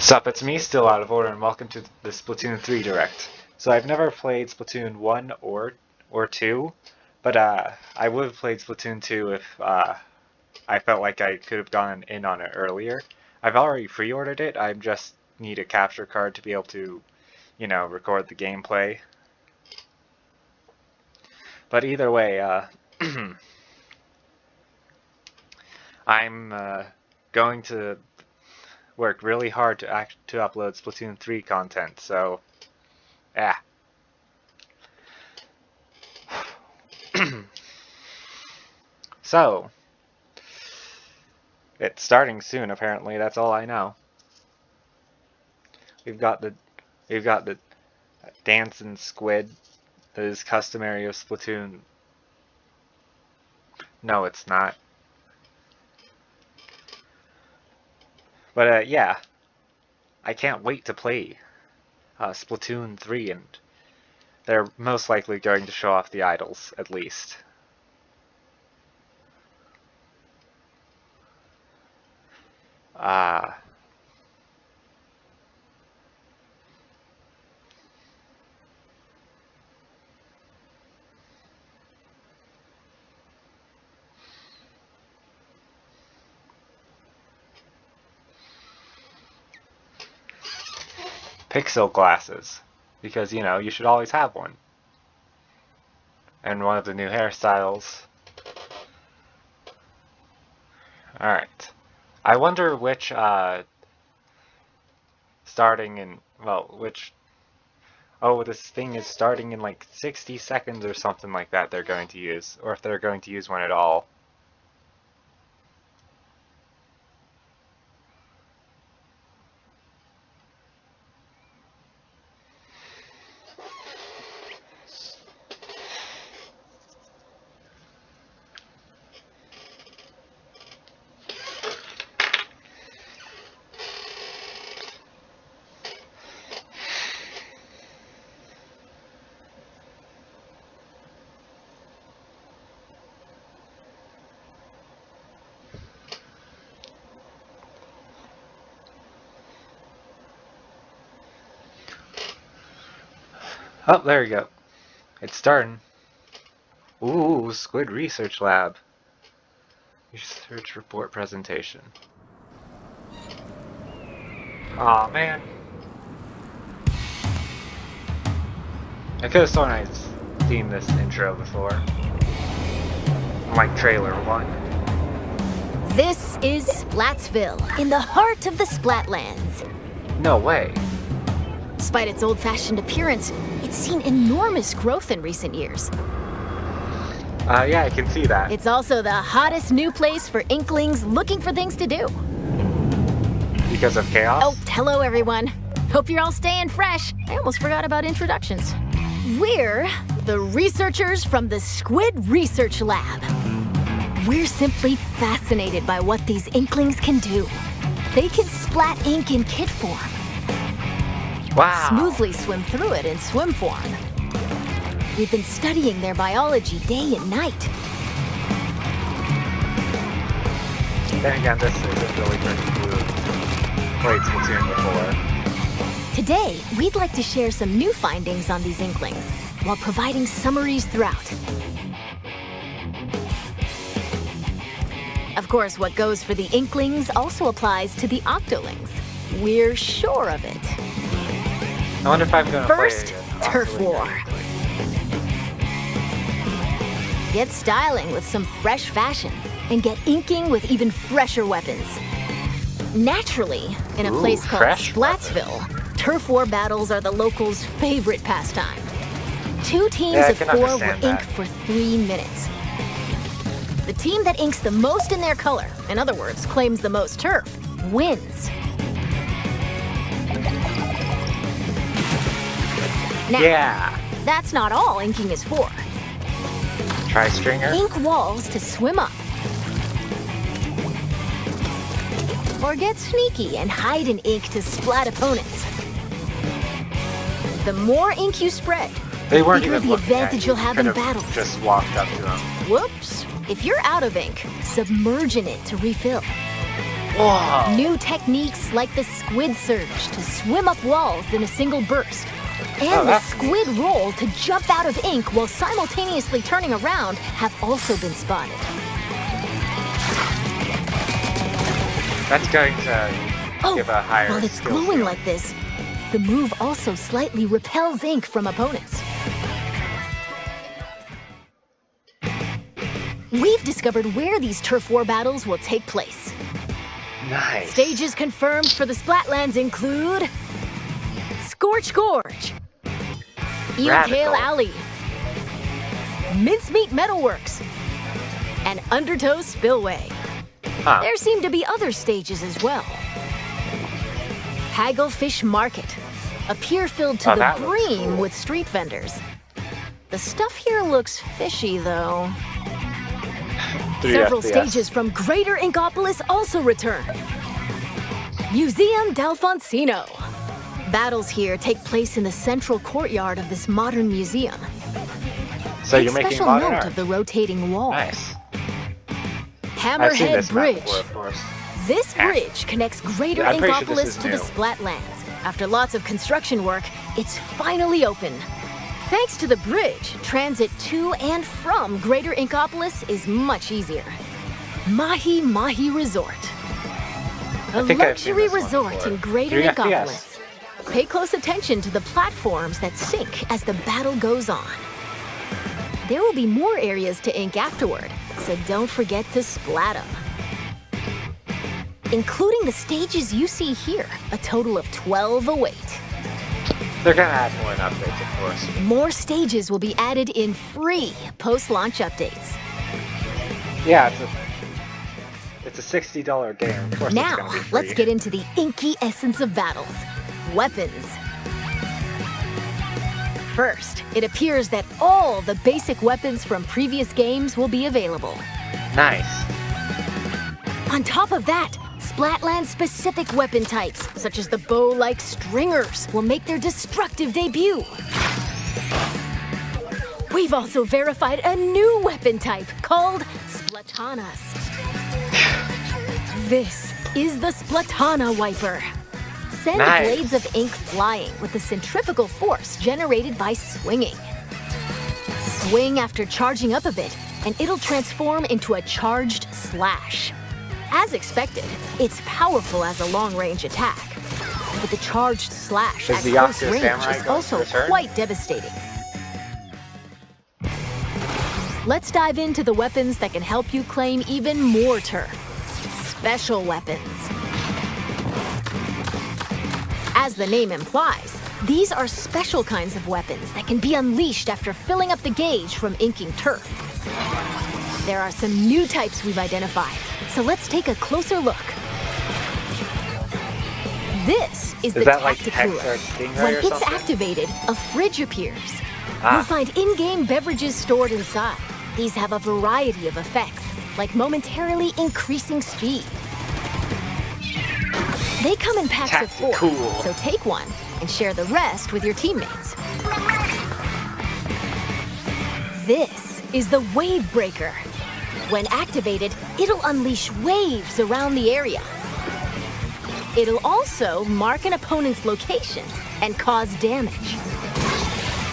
Sup, it's me, still out of order, and welcome to the Splatoon 3 Direct. So I've never played Splatoon 1 or 2, but I would have played Splatoon 2 if I felt like I could have gone in on it earlier. I've already pre-ordered it, I just need a capture card to be able to, you know, record the gameplay. But either way, I'm going to work really hard to upload Splatoon 3 content, so yeah. So it's starting soon, apparently. That's all I know. We've got the dancing squid that is customary of Splatoon. No, it's not. But yeah, I can't wait to play Splatoon 3, and they're most likely going to show off the idols, at least. Pixel glasses, because, you know, you should always have one. And one of the new hairstyles. Alright. I wonder which, starting in, well, which, oh, this thing is starting in like 60 seconds or something like that they're going to use, or if they're going to use one at all. Oh, there you go. It's starting. Ooh, Squid Research Lab. Research report presentation. Aw, man. I could have sworn I'd seen this intro before. Like trailer 1. This is Splatsville, in the heart of the Splatlands. No way. Despite its old-fashioned appearance, it's seen enormous growth in recent years. Yeah, I can see that. It's also the hottest new place for Inklings looking for things to do. Because of chaos? Oh, hello everyone. Hope you're all staying fresh. I almost forgot about introductions. We're the researchers from the Squid Research Lab. We're simply fascinated by what these Inklings can do. They can splat ink in kit form. Wow. Smoothly swim through it in swim form. We've been studying their biology day and night. Then again, this isn't really pretty blue. Played Splatoon before. Today, we'd like to share some new findings on these Inklings, while providing summaries throughout. Of course, what goes for the Inklings also applies to the Octolings. We're sure of it. I wonder if I'm gonna First, play Turf War. Get styling with some fresh fashion, and get inking with even fresher weapons. Naturally, in a place called Splatsville, Turf War battles are the locals' favorite pastime. 2 teams of 4 will ink for 3 minutes. The team that inks the most in their color, in other words, claims the most turf, wins. Now, that's not all inking is for. Try stringer. Ink walls to swim up. Or get sneaky and hide in ink to splat opponents. The more ink you spread, They weren't bigger even the looking at advantage you. you'll have Could in battles. Just walked up to them. Whoops. If you're out of ink, submerge in it to refill. Whoa! New techniques like the squid surge to swim up walls in a single burst. And the squid roll to jump out of ink while simultaneously turning around have also been spotted. That's going to give a higher while it's skill glowing ceiling. like this, the move also slightly repels ink from opponents. We've discovered where these turf war battles will take place. Nice. Stages confirmed for the Splatlands include Scorch Gorge, Eartail Alley, Mincemeat Metalworks, and Undertow Spillway. There seem to be other stages as well. Hagglefish Market, a pier filled to the brim with street vendors. The stuff here looks fishy, though. Several stages from Greater Inkopolis also return. Museum d'Alfonsino. Battles here take place in the central courtyard of this modern museum. So you're making special modern note art. of the rotating wall. Nice. Hammerhead Bridge. Before, of course. This bridge connects Greater I'm pretty sure Inkopolis this is to the new. Splatlands. After lots of construction work, it's finally open. Thanks to the bridge, transit to and from Greater Inkopolis is much easier. MAHI-MAHI Resort. A think I've seen luxury this one resort before. in Greater 3 FPS. Inkopolis. Pay close attention to the platforms that sink as the battle goes on. There will be more areas to ink afterward, so don't forget to splat them. Including the stages you see here, a total of 12 await. They're gonna add more in updates, of course. More stages will be added in free post-launch updates. Yeah, it's a $60 game. Of course, it's Now, gonna be free. let's get into the inky essence of battles. Weapons. First, it appears that all the basic weapons from previous games will be available. Nice. On top of that, Splatland-specific weapon types, such as the bow-like stringers, will make their destructive debut. We've also verified a new weapon type called Splatanas. This is the Splatana Wiper. Send blades of ink flying with the centrifugal force generated by swinging. Swing after charging up a bit, and it'll transform into a charged slash. As expected, it's powerful as a long-range attack. But the charged slash at close range is also quite devastating. Let's dive into the weapons that can help you claim even more turf. Special weapons. As the name implies, these are special kinds of weapons that can be unleashed after filling up the gauge from inking turf. There are some new types we've identified, so let's take a closer look. This is the Tacticooler. When it's activated, a fridge appears. You'll find in-game beverages stored inside. These have a variety of effects, like momentarily increasing speed. They come in packs of 4, so take one and share the rest with your teammates. This is the Wave Breaker. When activated, it'll unleash waves around the area. It'll also mark an opponent's location and cause damage.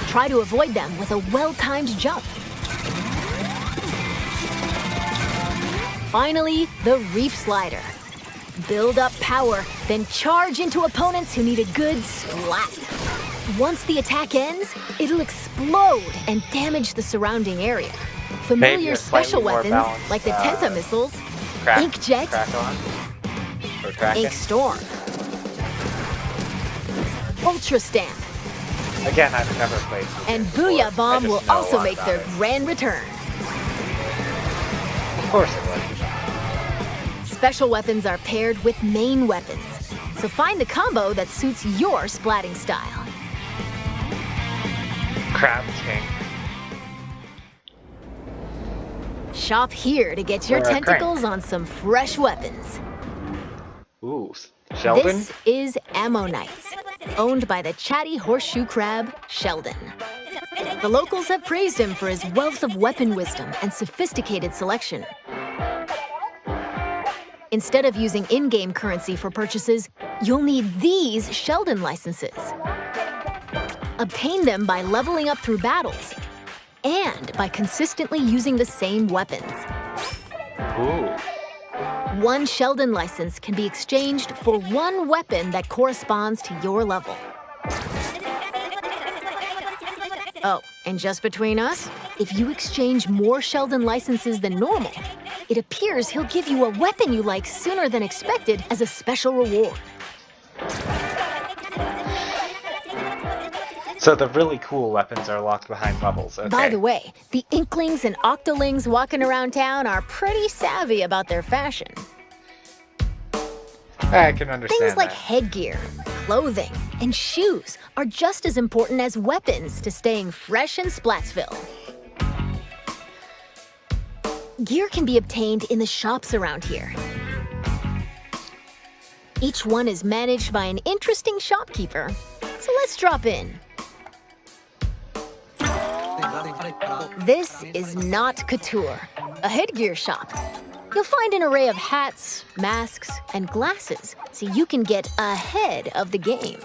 Try to avoid them with a well-timed jump. Finally, the Reef Slider. Build up power, then charge into opponents who need a good splat. Once the attack ends, it'll explode and damage the surrounding area. Familiar special weapons, like the Tenta missiles, Inkjet, Ink Storm, Ultra Stamp, Again, I've never played. and Booyah Bomb will also make their grand return. Of course it would. Special weapons are paired with main weapons, so find the combo that suits your splatting style. Crab King. Shop here to get your tentacles on some fresh weapons. Ooh, Sheldon? This is Ammonites, owned by the chatty horseshoe crab, Sheldon. The locals have praised him for his wealth of weapon wisdom and sophisticated selection. Instead of using in-game currency for purchases, you'll need these Sheldon licenses. Obtain them by leveling up through battles and by consistently using the same weapons. Ooh. One Sheldon license can be exchanged for one weapon that corresponds to your level. Oh, and just between us, if you exchange more Sheldon licenses than normal, it appears he'll give you a weapon you like sooner than expected as a special reward. So the really cool weapons are locked behind levels. Okay. By the way, the Inklings and Octolings walking around town are pretty savvy about their fashion. I can understand Things like that. headgear, clothing, and shoes are just as important as weapons to staying fresh in Splatsville. Gear can be obtained in the shops around here. Each one is managed by an interesting shopkeeper, so let's drop in. This is not Couture, a headgear shop. You'll find an array of hats, masks, and glasses, so you can get ahead of the game.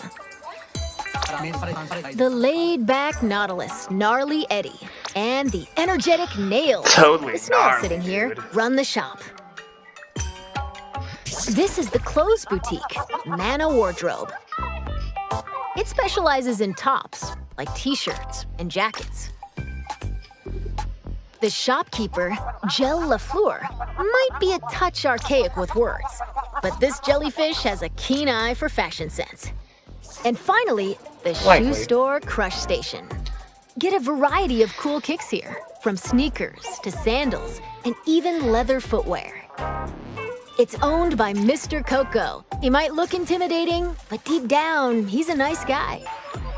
The laid-back Nautilus, Gnarly Eddie, and the energetic Nails, Totally the snail gnarly, sitting here, dude. run the shop. This is the clothes boutique, Mana Wardrobe. It specializes in tops, like t-shirts and jackets. The shopkeeper, Gel Lafleur, might be a touch archaic with words, but this jellyfish has a keen eye for fashion sense. And finally, the shoe Likely. store Crush Station. Get a variety of cool kicks here, from sneakers to sandals and even leather footwear. It's owned by Mr. Coco. He might look intimidating, but deep down, he's a nice guy.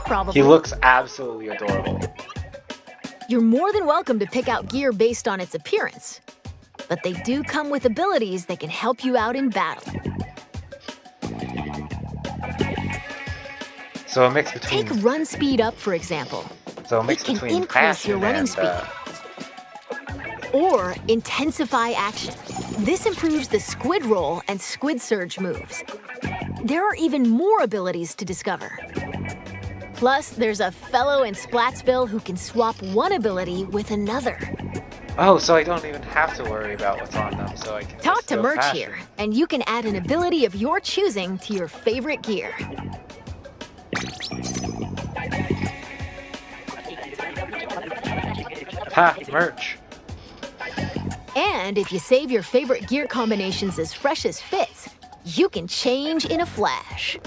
Probably. He looks absolutely adorable. You're more than welcome to pick out gear based on its appearance, but they do come with abilities that can help you out in battle. So a mix between. Take run speed up, for example. So a mix It can between increase passion your running and, speed. Or intensify action. This improves the squid roll and squid surge moves. There are even more abilities to discover. Plus, there's a fellow in Splatsville who can swap one ability with another. Oh, so I don't even have to worry about what's on them, so I can Talk just to go Merch faster. here, and you can add an ability of your choosing to your favorite gear. Ha! Merch! And if you save your favorite gear combinations as fresh as fits, you can change in a flash.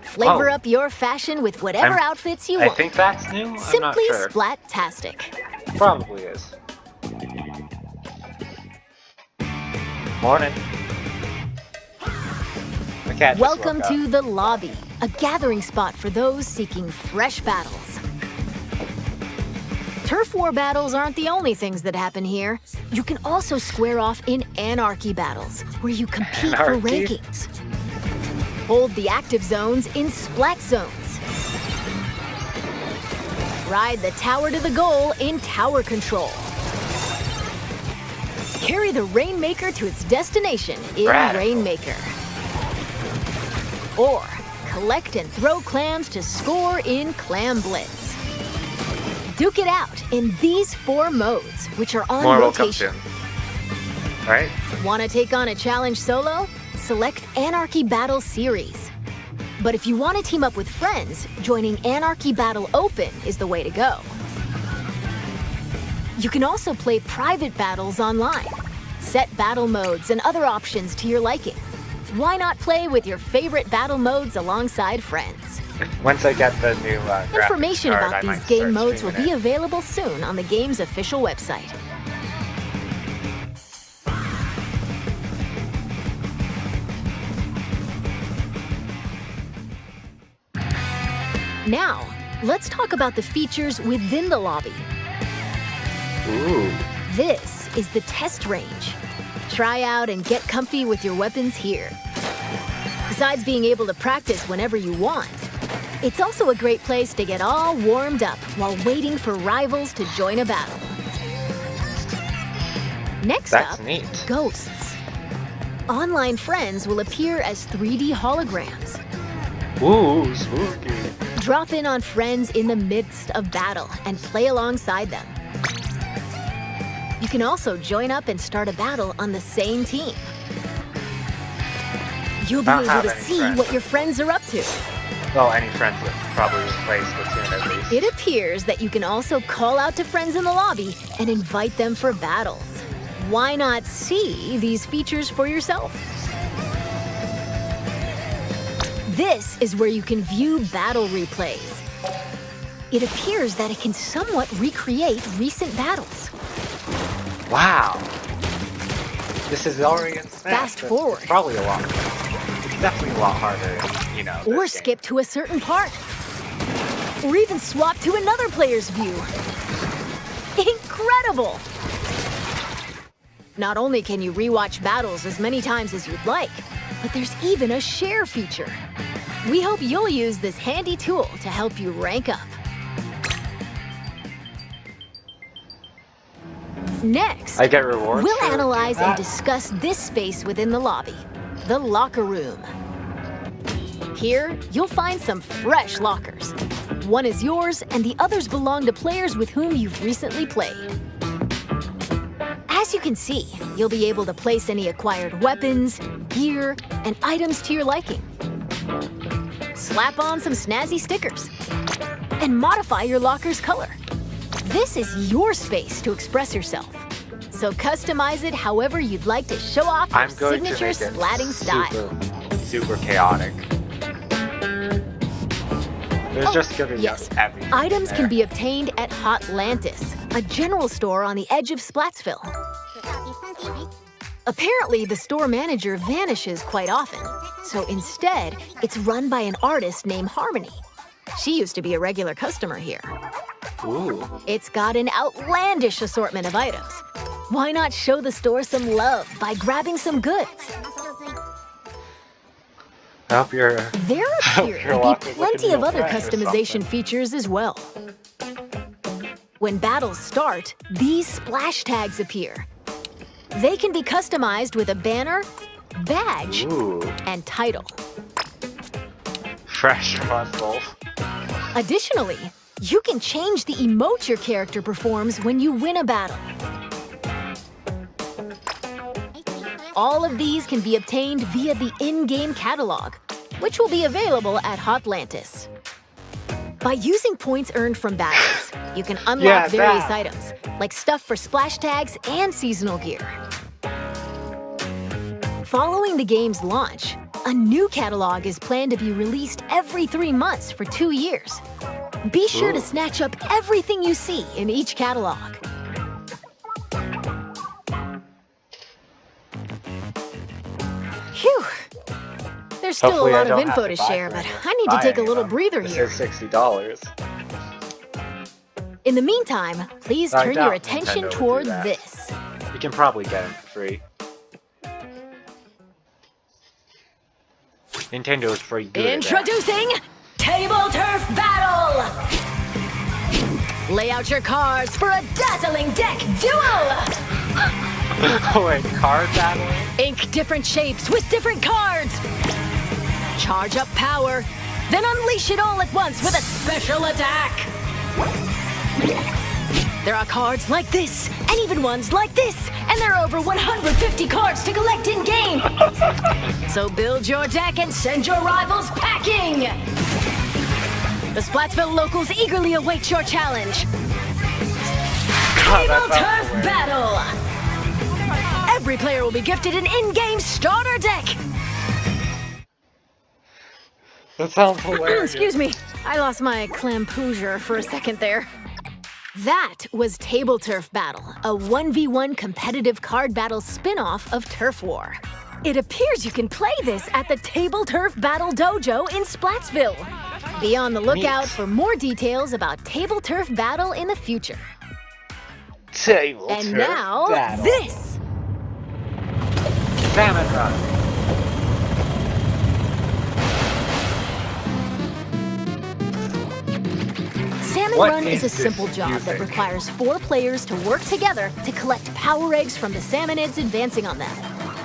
Flavor Oh. up your fashion with whatever outfits you I want. think that's new? I'm not Simply sure. splat-tastic. Probably is. Morning. The cat just Welcome woke to up. the lobby, a gathering spot for those seeking fresh battles. Turf war battles aren't the only things that happen here. You can also square off in anarchy battles, where you compete for Anarchy? rankings. Hold the active zones in splat zones. Ride the tower to the goal in tower control. Carry the Rainmaker to its destination in Radical. Rainmaker. Or collect and throw clams to score in Clam Blitz. Duke it out in these 4 modes, which are on More will come rotation. soon. Alright? Want to take on a challenge solo? Select Anarchy Battle Series. But if you want to team up with friends, joining Anarchy Battle Open is the way to go. You can also play private battles online. Set battle modes and other options to your liking. Why not play with your favorite battle modes alongside friends? Once I get the new graphics Information card, about I these might game start modes will streaming be it. available soon on the game's official website. Now, let's talk about the features within the lobby. Ooh. This is the test range. Try out and get comfy with your weapons here. Besides being able to practice whenever you want, it's also a great place to get all warmed up while waiting for rivals to join a battle. Next That's up, neat. ghosts. Online friends will appear as 3D holograms. Ooh, spooky. Drop in on friends in the midst of battle and play alongside them. You can also join up and start a battle on the same team. You'll be able to see what your friends are up to. Well, any friends would probably play Splatoon at least. It appears that you can also call out to friends in the lobby and invite them for battles. Why not see these features for yourself? This is where you can view battle replays. It appears that it can somewhat recreate recent battles. Wow. This is already in Smash. Fast forward. It's probably a lot. It's definitely a lot harder, you know. Or skip to a certain part. Or even swap to another player's view. Incredible! Not only can you rewatch battles as many times as you'd like, but there's even a share feature. We hope you'll use this handy tool to help you rank up. Next, I get rewards. we'll analyze and discuss this space within the lobby, the locker room. Here, you'll find some fresh lockers. One is yours, and the others belong to players with whom you've recently played. As you can see, you'll be able to place any acquired weapons, gear, and items to your liking. Slap on some snazzy stickers, and modify your locker's color. This is your space to express yourself, so customize it however you'd like to show off your signature splatting style. Super chaotic. There's just gonna be everything. Items can be obtained at Hotlantis, a general store on the edge of Splatsville. Apparently, the store manager vanishes quite often, so instead, it's run by an artist named Harmony. She used to be a regular customer here. Ooh. It's got an outlandish assortment of items. Why not show the store some love by grabbing some goods? There appear to be plenty of other customization features as well. When battles start, these splash tags appear. They can be customized with a banner, badge, and title. Fresh puzzle. Additionally, you can change the emote your character performs when you win a battle. All of these can be obtained via the in-game catalog, which will be available at Hotlantis. By using points earned from battles, you can unlock various items, like stuff for splash tags and seasonal gear. Following the game's launch, a new catalog is planned to be released every 3 months for 2 years. Be sure to snatch up everything you see in each catalog. Phew! There's still a lot of info to share, but I need to take a little breather here. This is $60. In the meantime, please turn your attention toward this. You can probably get it for free. Nintendo is pretty good. Introducing Table Turf Battle! Lay out your cards for a dazzling deck duel! Wait, card battle? Ink different shapes with different cards! Charge up power, then unleash it all at once with a special attack! There are cards like this, and even ones like this, and there are over 150 cards to collect in-game! So build your deck and send your rivals packing! The Splatsville locals eagerly await your challenge! Table Turf Battle! Every player will be gifted an in-game starter deck! That sounds hilarious. Excuse me, I lost my clampoosier for a second there. That was Table Turf Battle, a 1v1 competitive card battle spin-off of Turf War. It appears you can play this at the Table Turf Battle Dojo in Splatsville. Be on the lookout for more details about Table Turf Battle in the future. And now, battle. This! Salmon Run. Salmon Run is a simple job that requires 4 players to work together to collect power eggs from the salmonids advancing on them.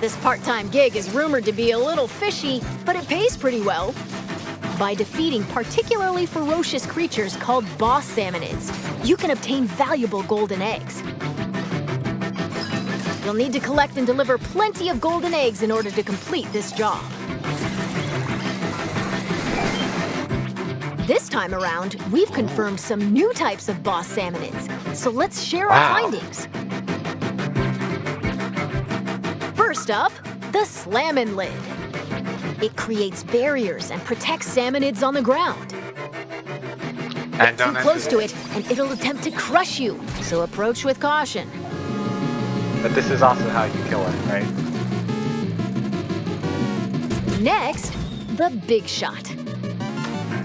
This part-time gig is rumored to be a little fishy, but it pays pretty well. By defeating particularly ferocious creatures called boss salmonids, you can obtain valuable golden eggs. You'll need to collect and deliver plenty of golden eggs in order to complete this job. This time around, we've confirmed some new types of boss salmonids, so let's share our findings. First up, the Slammin' Lid. It creates barriers and protects salmonids on the ground. Get too close to it, and it'll attempt to crush you, so approach with caution. But this is also how you kill it, right? Next, the Big Shot.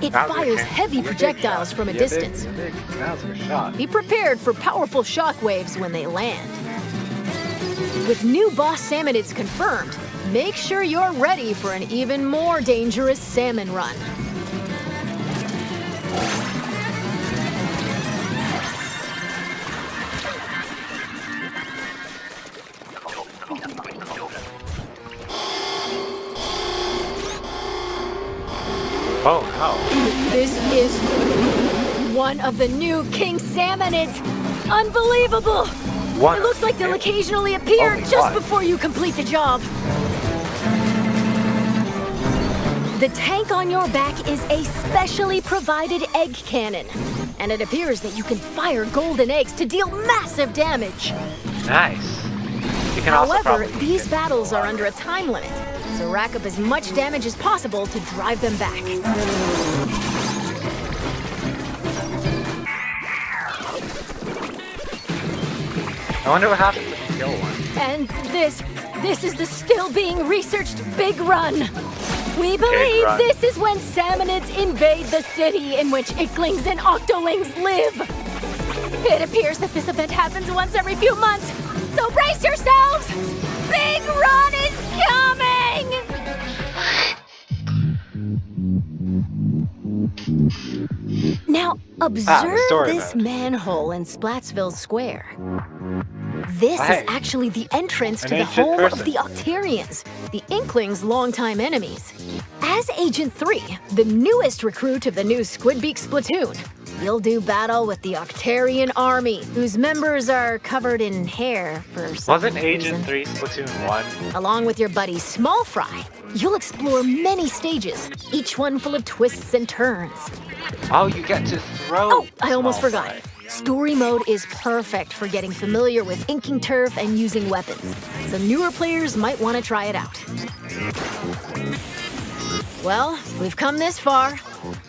It fires heavy projectiles from a distance. Be prepared for powerful shockwaves when they land. With new boss salmonids confirmed, make sure you're ready for an even more dangerous salmon run. Oh no. This is one of the new king salmonids. Unbelievable! It looks like they'll occasionally appear just before you complete the job. The tank on your back is a specially provided egg cannon, and it appears that you can fire golden eggs to deal massive damage. Nice. You can However, these battles are under a time limit, so rack up as much damage as possible to drive them back. I wonder what happens if you kill one. And this is the still being researched Big Run. We believe this is when salmonids invade the city in which icklings and octolings live. It appears that this event happens once every few months, so brace yourselves! Big Run is coming! Now, observe this manhole in Splatsville Square. This is actually the entrance to the home of the Octarians, the Inklings' longtime enemies. As Agent 3, the newest recruit of the new Squidbeak Splatoon, you'll do battle with the Octarian army, whose members are covered in hair for some Wasn't Agent 3 Splatoon 1? Along with your buddy Small Fry, you'll explore many stages, each one full of twists and turns. Oh, you get to throw. Oh, I almost forgot. Story mode is perfect for getting familiar with inking turf and using weapons, so newer players might want to try it out. Well, we've come this far.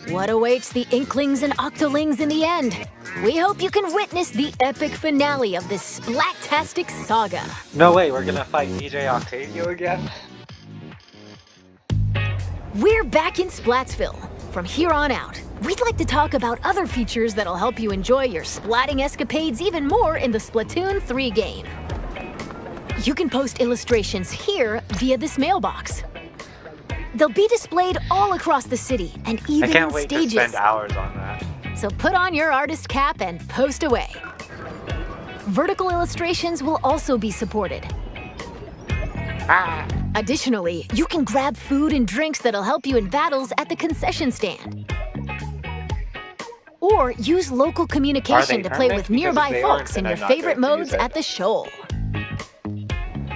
What awaits the Inklings and Octolings in the end? We hope you can witness the epic finale of this splat-tastic saga. No way, we're gonna fight DJ Octavio again? We're back in Splatsville. From here on out, we'd like to talk about other features that'll help you enjoy your splatting escapades even more in the Splatoon 3 game. You can post illustrations here via this mailbox. They'll be displayed all across the city and even in stages. I can't wait to spend hours on that. So put on your artist cap and post away. Vertical illustrations will also be supported. Additionally, you can grab food and drinks that'll help you in battles at the concession stand. Or use local communication to play with nearby folks in your favorite modes at the shoal.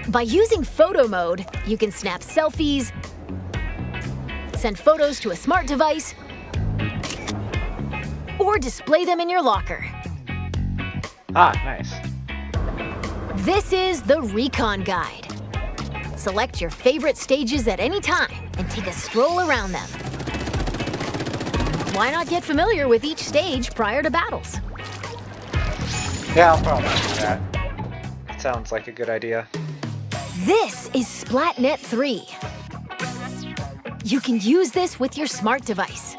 By using photo mode, you can snap selfies, send photos to a smart device, or display them in your locker. Nice. This is the RECON Guide. Select your favorite stages at any time and take a stroll around them. Why not get familiar with each stage prior to battles? Yeah, I'll probably do that. Sounds like a good idea. This is SplatNet 3. You can use this with your smart device.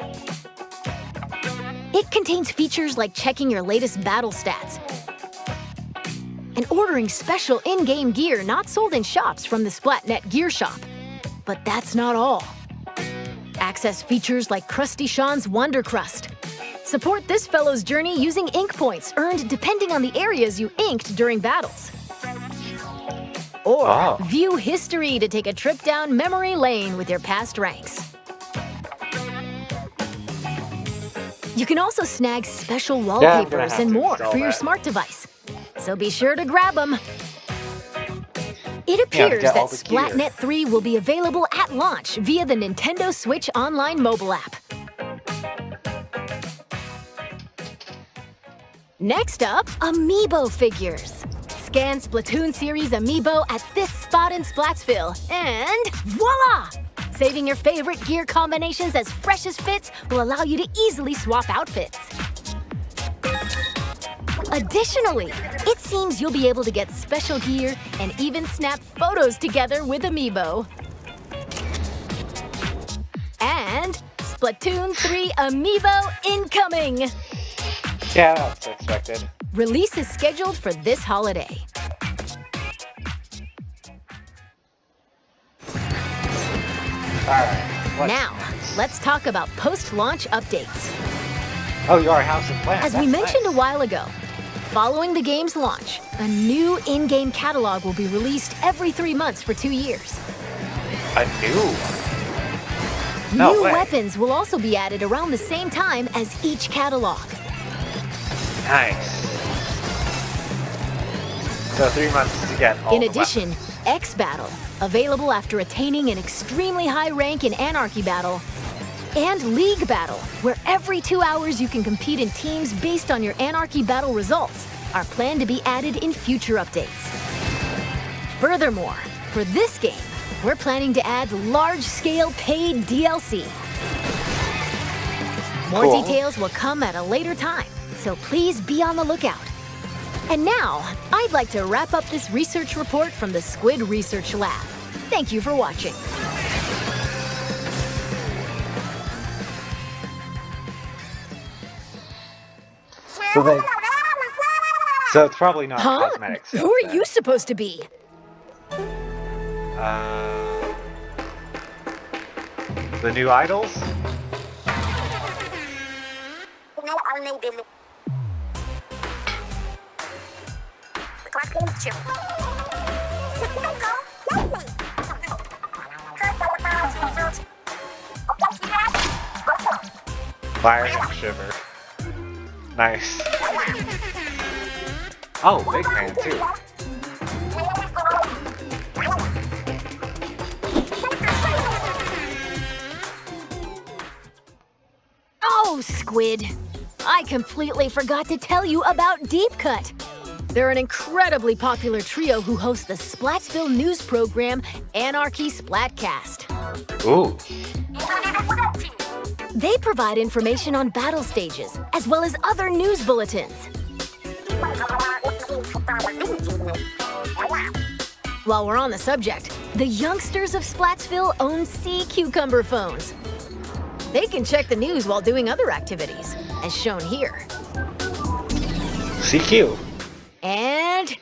It contains features like checking your latest battle stats and ordering special in-game gear not sold in shops from the SplatNet Gear Shop. But that's not all. Access features like Krusty Sean's Wonder Crust. Support this fellow's journey using ink points earned depending on the areas you inked during battles. Or view history to take a trip down memory lane with your past ranks. You can also snag special wallpapers and more for your smart device. So be sure to grab them. It appears that Splatnet 3 will be available at launch via the Nintendo Switch Online mobile app. Next up, Amiibo figures. Scan Splatoon series Amiibo at this spot in Splatsville, and voila! Saving your favorite gear combinations as fresh as fits will allow you to easily swap outfits. Additionally, it seems you'll be able to get special gear and even snap photos together with Amiibo. And Splatoon 3 Amiibo incoming! Yeah, that's expected. Release is scheduled for this holiday. Alright. Now, let's talk about post-launch updates. Oh, your house of plans. As we mentioned a while ago, following the game's launch, a new in-game catalog will be released every 3 months for 2 years. A new? New weapons will also be added around the same time as each catalog. Nice. So 3 months to get all In addition, X Battle, available after attaining an extremely high rank in Anarchy Battle, and League Battle, where every 2 hours you can compete in teams based on your Anarchy Battle results, are planned to be added in future updates. Furthermore, for this game, we're planning to add large-scale paid DLC. More details will come at a later time, so please be on the lookout. And now, I'd like to wrap up this research report from the Squid Research Lab. Thank you for watching. So it's probably not cosmetics. Who are you supposed to be? The new idols? Fire and Shiver. Nice. Oh, Big Man too. Oh, Squid. I completely forgot to tell you about Deep Cut. They're an incredibly popular trio who host the Splatsville news program Anarchy Splatcast. Ooh. They provide information on battle stages, as well as other news bulletins. While we're on the subject, the youngsters of Splatsville own Sea Cucumber phones. They can check the news while doing other activities, as shown here. CQ. And...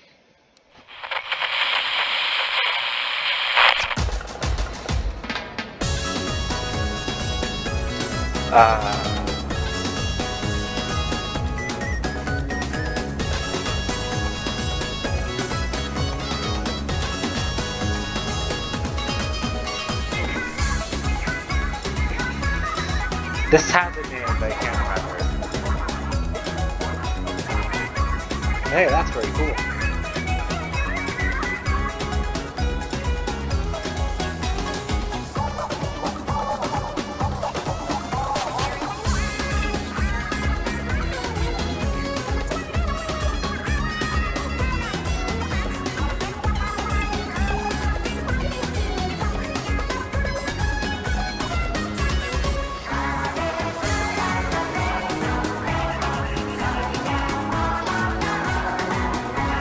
This has a name, but I can't remember. Hey, that's very cool.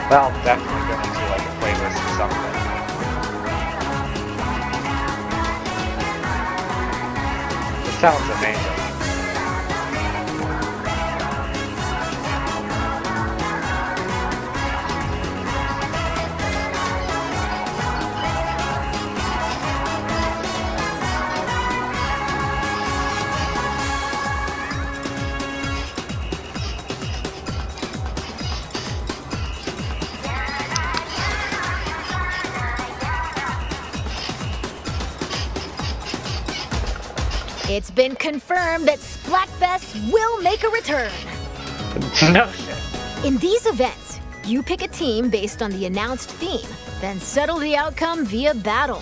Well, I'm definitely going to like a playlist or something. This sounds amazing. It's been confirmed that Splatfest will make a return. No shit. In these events, you pick a team based on the announced theme, then settle the outcome via battle.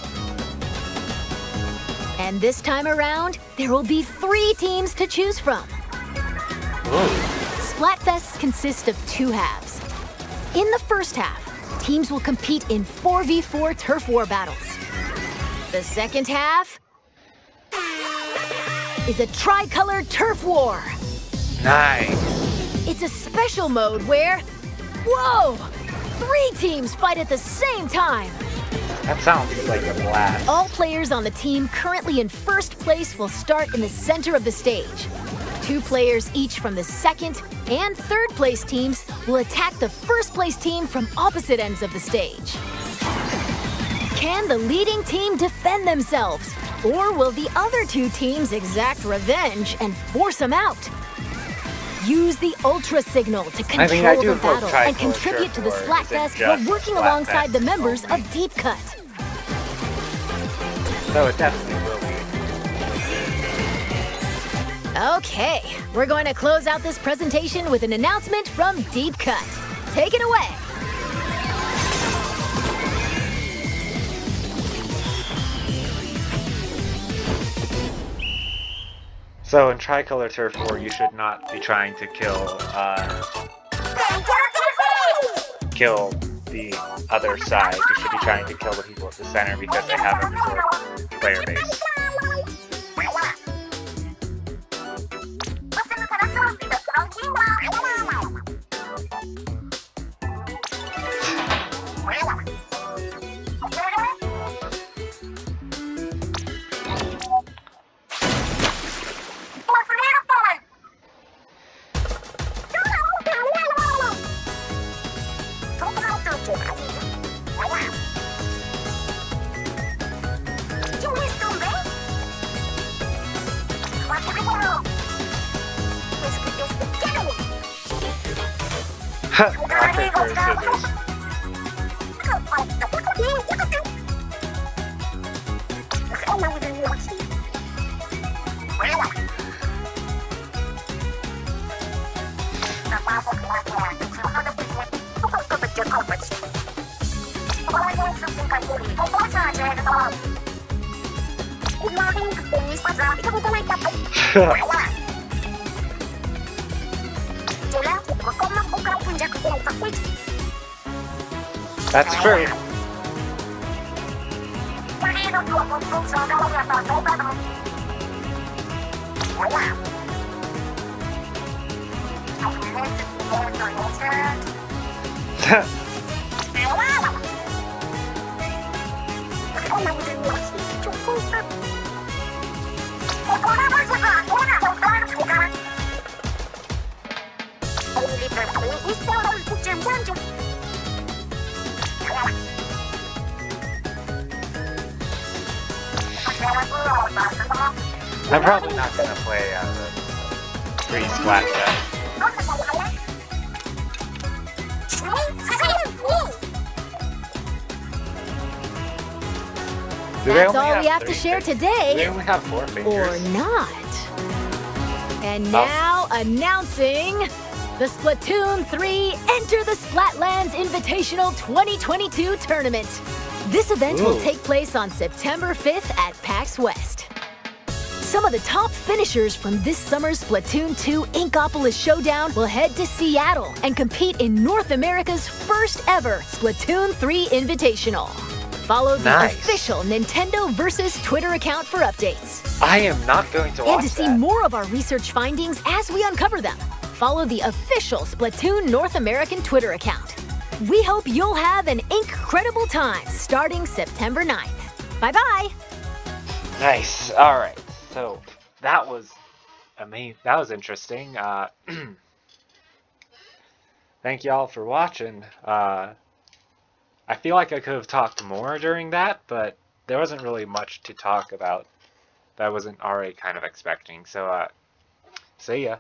And this time around, there will be 3 teams to choose from. Splatfests consist of 2 halves. In the first half, teams will compete in 4v4 turf war battles. The second half is a tricolor turf war. Nice. It's a special mode where, whoa, 3 teams fight at the same time. That sounds like a blast. All players on the team currently in first place will start in the center of the stage. 2 players each from the second and third place teams will attack the first place team from opposite ends of the stage. Can the leading team defend themselves? Or will the other 2 teams exact revenge and force them out? Use the Ultra Signal to control the battle and contribute to the Splatfest while working alongside the members of Deep Cut. So it definitely will be. Okay, we're going to close out this presentation with an announcement from Deep Cut. Take it away. So in Tricolor Turf War, you should not be trying to kill the other side. You should be trying to kill the people at the center because they have a resort player base. Rock, paper, scissors. That's true. I'm probably not gonna play the free Splatfest. That's all we have to share today. They only have 4 fingers. Or not. And now, announcing the Splatoon 3 Enter the Splatlands Invitational 2022 tournament. This event will take place on September 5th at PAX West. Some of the top finishers from this summer's Splatoon 2 Inkopolis Showdown will head to Seattle and compete in North America's first ever Splatoon 3 Invitational. Follow the official Nintendo Versus Twitter account for updates. I am not going to watch And to see more of our research findings as we uncover them, follow the official Splatoon North American Twitter account. We hope you'll have an incredible time starting September 9th. Bye-bye! Nice. All right. So that was amazing. That was interesting. Thank you all for watching. I feel like I could have talked more during that, but there wasn't really much to talk about that I wasn't already kind of expecting. So, see ya.